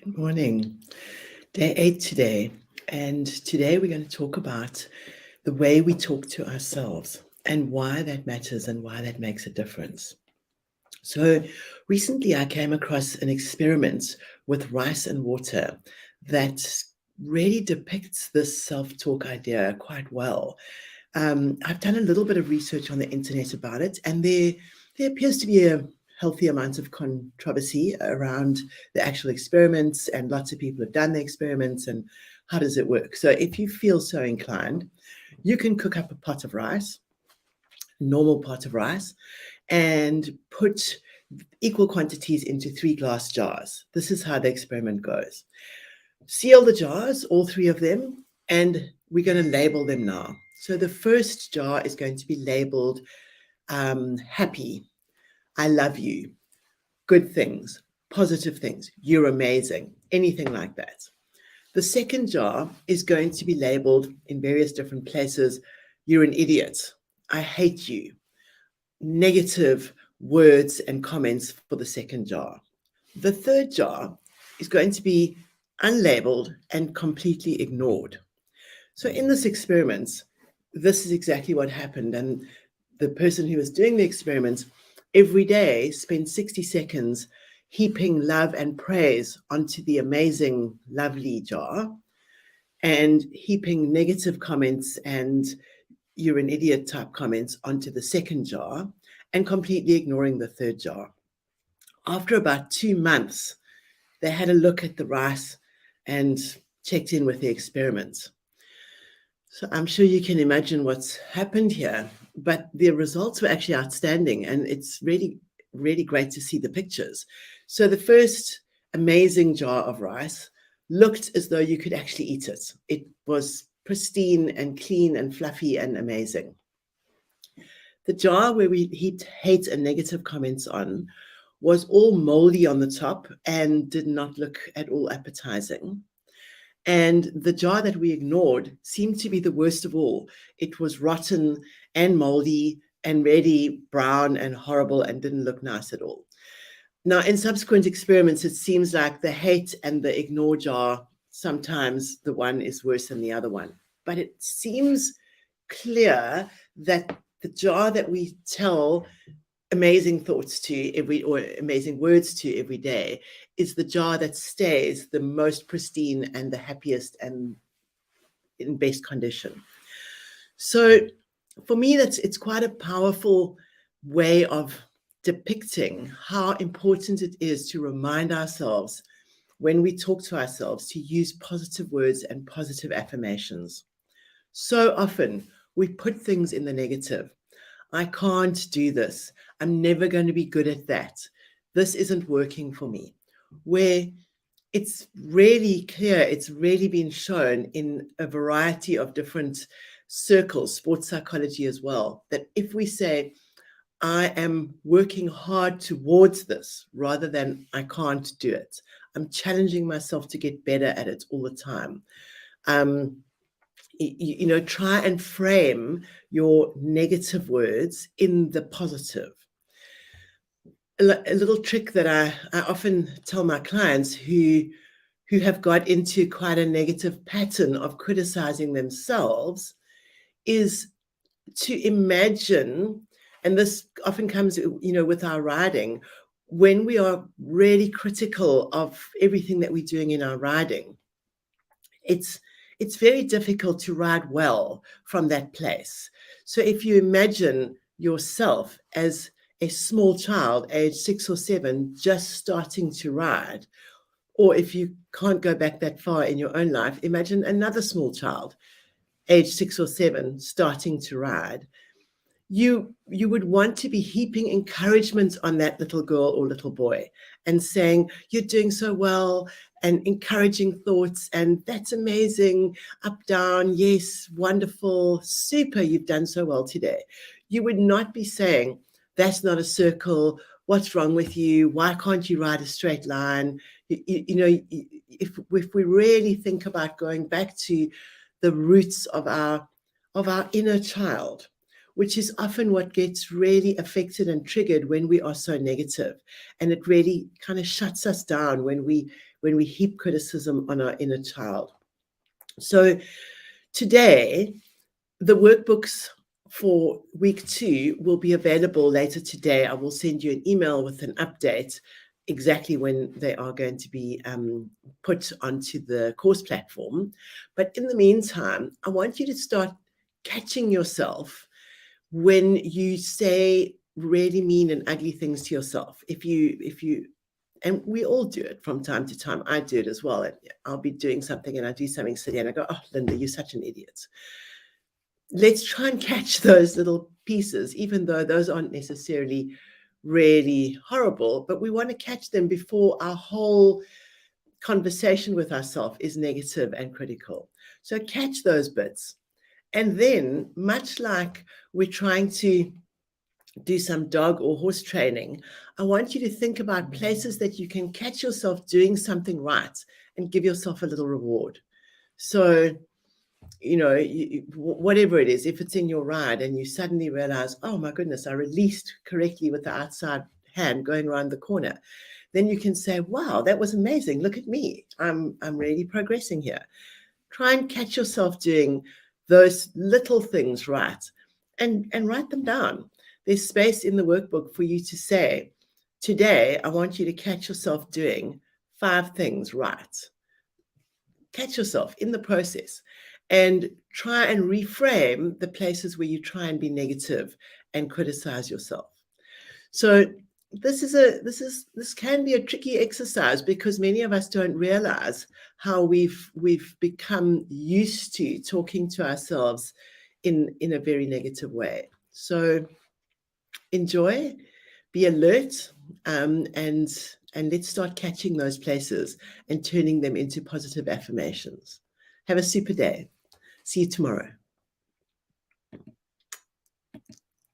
Good morning. Day 8 today. And today we're going to talk about the way we talk to ourselves and why that matters and why that makes a difference. So recently I came across an experiment with rice and water that really depicts this self-talk idea quite well. I've done a little bit of research on the internet about it, and there appears to be a healthy amount of controversy around the actual experiments, and lots of people have done the experiments and how does it work. So if you feel so inclined, you can cook up a pot of rice, normal pot of rice, and put equal quantities into 3 glass jars. This is how the experiment goes. Seal the jars, all 3 of them, and we're going to label them now. So the first jar is going to be labeled happy, I love you, good things, positive things, you're amazing, anything like that. The second jar is going to be labeled in various different places, you're an idiot, I hate you, negative words and comments for the second jar. The third jar is going to be unlabeled and completely ignored. So in this experiment, this is exactly what happened. And the person who was doing the experiment every day spent 60 seconds heaping love and praise onto the amazing, lovely jar and heaping negative comments and you're an idiot type comments onto the second jar and completely ignoring the third jar. After about 2 months, they had a look at the rice and checked in with the experiment. So I'm sure you can imagine what's happened here, but the results were actually outstanding, and it's really, really great to see the pictures. So the first amazing jar of rice looked as though you could actually eat it. It was pristine and clean and fluffy and amazing. The jar where we heaped hate and negative comments on was all moldy on the top and did not look at all appetizing. And the jar that we ignored seemed to be the worst of all. It was rotten and moldy and really brown and horrible and didn't look nice at all. Now, in subsequent experiments, it seems like the hate and the ignore jar, sometimes the one is worse than the other one. But it seems clear that the jar that we tell amazing thoughts to or amazing words to every day is the jar that stays the most pristine and the happiest and in best condition. So for me, it's quite a powerful way of depicting how important it is to remind ourselves when we talk to ourselves to use positive words and positive affirmations. So often we put things in the negative. I can't do this. I'm never going to be good at that. This isn't working for me. Where it's really clear, it's really been shown in a variety of different circles, sports psychology as well, that if we say, I am working hard towards this rather than I can't do it, I'm challenging myself to get better at it all the time. Try and frame your negative words in the positive. A little trick that I often tell my clients who have got into quite a negative pattern of criticizing themselves is to imagine, and this often comes, with our riding, when we are really critical of everything that we're doing in our riding, it's very difficult to ride well from that place. So if you imagine yourself as a small child, age 6 or 7, just starting to ride, or if you can't go back that far in your own life, imagine another small child, age 6 or 7, starting to ride. You would want to be heaping encouragement on that little girl or little boy and saying, you're doing so well, and encouraging thoughts, and that's amazing, up, down, yes, wonderful, super, you've done so well today. You would not be saying, that's not a circle, what's wrong with you, why can't you ride a straight line? If we really think about going back to the roots of our inner child, which is often what gets really affected and triggered when we are so negative. And it really kind of shuts us down when we when we heap criticism on our inner child. So today, the workbooks for week 2 will be available later today. I will send you an email with an update exactly when they are going to be put onto the course platform. But in the meantime, I want you to start catching yourself when you say really mean and ugly things to yourself. If you and we all do it from time to time. I do it as well. I'll be doing something and I do something silly and I go, oh, Linda, you're such an idiot. Let's try and catch those little pieces, even though those aren't necessarily really horrible, but we want to catch them before our whole conversation with ourselves is negative and critical. So catch those bits. And then, much like we're trying to do some dog or horse training, I want you to think about places that you can catch yourself doing something right and give yourself a little reward. So, whatever it is, if it's in your ride and you suddenly realize, oh my goodness, I released correctly with the outside hand going around the corner, then you can say, wow, that was amazing. Look at me. I'm really progressing here. Try and catch yourself doing those little things right and write them down. There's space in the workbook for you to say, today, I want you to catch yourself doing 5 things right. Catch yourself in the process and try and reframe the places where you try and be negative and criticize yourself. So this can be a tricky exercise because many of us don't realize how we've become used to talking to ourselves in a very negative way. So enjoy, be alert, and let's start catching those places and turning them into positive affirmations. Have a super day. See you tomorrow.